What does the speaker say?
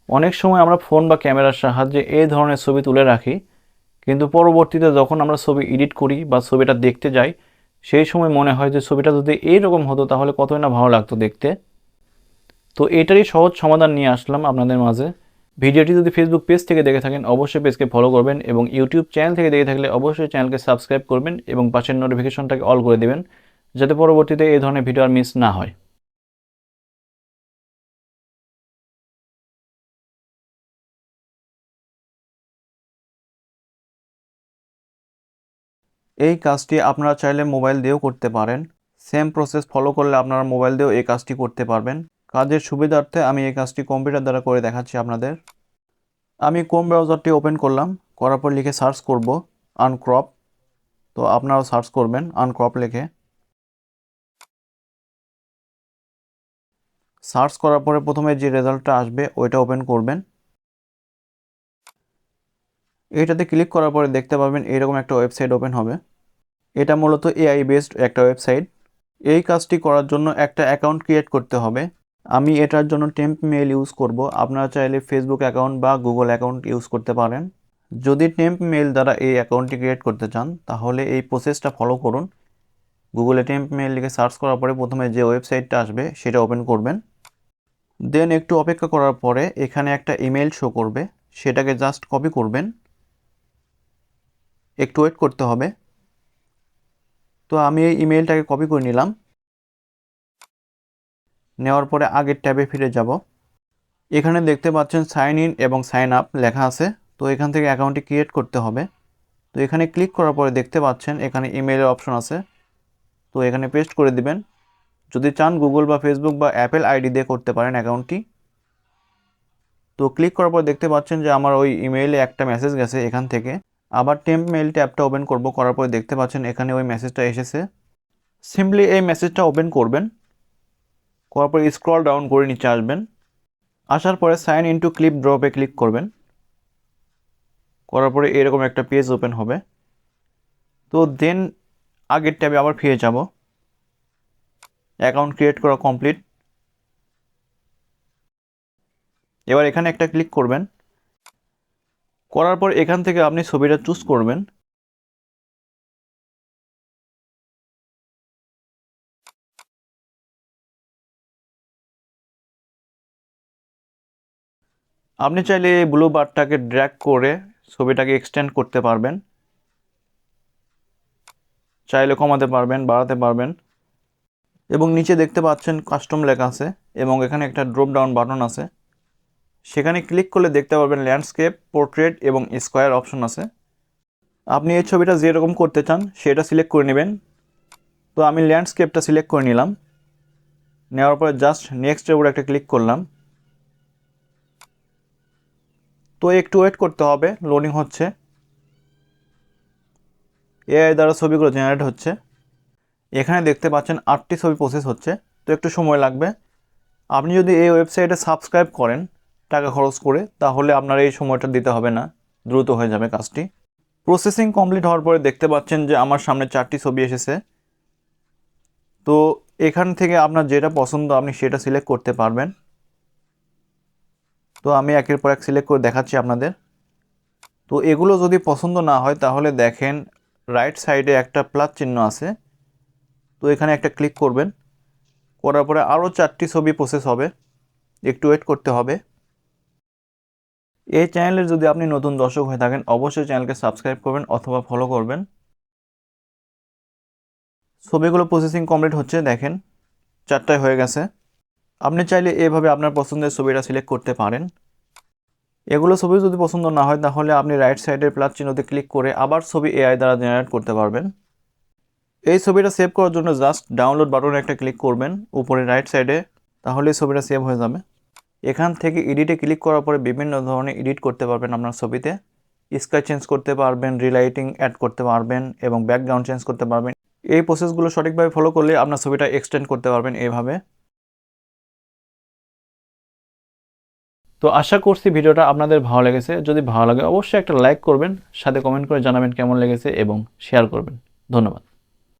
অনেক সময় আমরা ফোন বা ক্যামেরার সাহায্যে এই ধরনের ছবি তুলে রাখি, কিন্তু পরবর্তীতে যখন আমরা ছবি এডিট করি বা ছবিটা দেখতে যাই, সেই সময় মনে হয় যে ছবিটা যদি এইরকম হতো তাহলে কতই না ভালো লাগতো দেখতে। তো এটারই সহজ সমাধান নিয়ে আসলাম আপনাদের মাঝে। ভিডিওটি যদি ফেসবুক পেজ থেকে দেখে থাকেন অবশ্যই পেজকে ফলো করবেন, এবং ইউটিউব চ্যানেল থেকে দেখে থাকলে অবশ্যই চ্যানেলকে সাবস্ক্রাইব করবেন এবং পাশের নোটিফিকেশনটাকে অল করে দেবেন, যাতে পরবর্তীতে এই ধরনের ভিডিও আর মিস না হয়। এই কাজটি আপনারা চাইলে মোবাইল দিয়েও করতে পারেন। সেম প্রসেস ফলো করলে আপনারা মোবাইল দিয়েও এই কাজটি করতে পারবেন। কাজের সুবিধার্থে আমি এই কাজটি কম্পিউটার দ্বারা করে দেখাচ্ছি আপনাদের। আমি ক্রোম ব্রাউজারটি ওপেন করলাম, করার পর লিখে সার্চ করব আনক্রপ। তো আপনারাও সার্চ করবেন আনক্রপ লিখে। সার্চ করার পরে প্রথমে যে রেজাল্টটা আসবে ওইটা ওপেন করবেন। এইটাতে ক্লিক করার পরে দেখতে পাবেন এরকম একটা ওয়েবসাইট ওপেন হবে। এটা মূলত এআই বেসড একটা ওয়েবসাইট। এই কাজটি করার জন্য একটা অ্যাকাউন্ট ক্রিয়েট করতে হবে। আমি এটার জন্য টেম্প মেল ইউজ করব। আপনারা চাইলে ফেসবুক অ্যাকাউন্ট বা গুগল অ্যাকাউন্ট ইউজ করতে পারেন। যদি টেম্প মেল দ্বারা এই অ্যাকাউন্টটি ক্রিয়েট করতে চান তাহলে এই প্রসেসটা ফলো করুন। গুগলে টেম্প মেল লিখে সার্চ করার পরে প্রথমে যে ওয়েবসাইটটা আসবে সেটা ওপেন করবেন। দেন একটু অপেক্ষা করার পরে এখানে একটা ইমেল শো করবে, সেটাকে জাস্ট কপি করবেন। একটু ওয়েট করতে হবে। তো আমি এই ইমেলটাকে কপি করে নিলাম। নেওয়ার পরে আগের ট্যাবে ফিরে যাব। এখানে দেখতে পাচ্ছেন সাইন ইন এবং সাইন আপ লেখা আছে। তো এখান থেকে অ্যাকাউন্টটি ক্রিয়েট করতে হবে। তো এখানে ক্লিক করার পরে দেখতে পাচ্ছেন এখানে ইমেলের অপশন আছে। তো এখানে পেস্ট করে দিবেন। যদি চান গুগল বা ফেসবুক বা অ্যাপেল আইডি দিয়ে করতে পারেন অ্যাকাউন্টটি। তো ক্লিক করার পর দেখতে পাচ্ছেন যে আমার ওই ইমেইলে একটা মেসেজ গেছে এখান থেকে। আবার টেম্প মেইল ট্যাবটা ওপেন করব, করার পরে দেখতে পাচ্ছেন এখানে ওই মেসেজটা এসেছে। সিম্পলি এই মেসেজটা ওপেন করবেন, করার পরে স্ক্রল ডাউন করে নিচে আসবেন। আসার পরে সাইন ইনটু ক্লিপ ড্রপে ক্লিক করবেন। করার পরে এরকম একটা পেজ ওপেন হবে। তো দেন আগের ট্যাবে আবার ফিরে যাব। অ্যাকাউন্ট ক্রিয়েট করা কমপ্লিট। এবার এখানে একটা ক্লিক করবেন। করার পর এখান থেকে আপনি ছবিটা চুজ করবেন। আপনি চাইলে এই ব্লু বারটাকে ড্র্যাগ করে ছবিটাকে এক্সটেন্ড করতে পারবেন, চাইলে কমাতে পারবেন, বাড়াতে পারবেন। এবং নিচে দেখতে পাচ্ছেন কাস্টম লেখা আছে এবং এখানে একটা ড্রপ ডাউন বাটন আছে। সেখানে ক্লিক করলে দেখতে পারবেন ল্যান্ডস্কেপ, পোর্ট্রেট এবং স্কোয়ার অপশন আছে। আপনি এই ছবিটা যেরকম করতে চান সেটা সিলেক্ট করে নেবেন। তো আমি ল্যান্ডস্কেপটা সিলেক্ট করে নিলাম। নেওয়ার পরে জাস্ট নেক্সটের উপর একটা ক্লিক করলাম। তো একটু ওয়েট করতে হবে, লোডিং হচ্ছে। এআই দ্বারা ছবিগুলো জেনারেট হচ্ছে। এখানে দেখতে পাচ্ছেন 8টি ছবি প্রসেস হচ্ছে, তো একটু সময় লাগবে। আপনি যদি এই ওয়েবসাইটে সাবস্ক্রাইব করেন টাকা খরচ করে, তাহলে আপনার এই সময়টা দিতে হবে না, দ্রুত হয়ে যাবে কাজটি। প্রসেসিং কমপ্লিট হওয়ার পরে দেখতে পাচ্ছেন যে আমার সামনে 4টি ছবি এসেছে। তো এখান থেকে আপনার যেটা পছন্দ আপনি সেটা সিলেক্ট করতে পারবেন। তো আমি একের পর এক সিলেক্ট করে দেখাচ্ছি আপনাদের। তো এগুলো যদি পছন্দ না হয় তাহলে দেখেন রাইট সাইডে একটা প্লাস চিহ্ন আছে। তো এখানে একটা ক্লিক করবেন। করার পরে আরও 4টি ছবি প্রসেস হবে, একটু ওয়েট করতে হবে। এই চ্যানেলের যদি আপনি নতুন দর্শক হয়ে থাকেন অবশ্যই চ্যানেলকে সাবস্ক্রাইব করবেন অথবা ফলো করবেন। ছবিগুলো প্রসেসিং কমপ্লিট হচ্ছে, দেখেন 4টায় হয়ে গেছে। আপনি চাইলে এভাবে আপনার পছন্দের ছবিটা সিলেক্ট করতে পারেন। এগুলো ছবি যদি পছন্দ না হয় তাহলে আপনি রাইট সাইডের প্লাস চিহ্নতে ক্লিক করে আবার ছবি এআই দ্বারা জেনারেট করতে পারবেন। এই ছবিটা সেভ করার জন্য জাস্ট ডাউনলোড বাটনে একটা ক্লিক করবেন উপরে রাইট সাইডে, তাহলে ছবিটা সেভ হয়ে যাবে। এখান থেকে এডিটে ক্লিক করার পরে বিভিন্ন ধরনের এডিট করতে পারবেন আপনার ছবিতে। স্কাই চেঞ্জ করতে পারবেন, রিলাইটিং অ্যাড করতে পারবেন এবং ব্যাকগ্রাউন্ড চেঞ্জ করতে পারবেন। এই প্রসেসগুলো সঠিকভাবে ফলো করলে আপনার ছবিটা এক্সটেন্ড করতে পারবেন এইভাবে। তো আশা করছি ভিডিওটা আপনাদের ভালো লেগেছে। যদি ভালো লাগে অবশ্যই একটা লাইক করবেন, সাথে কমেন্ট করে জানাবেন কেমন লেগেছে এবং শেয়ার করবেন। ধন্যবাদ।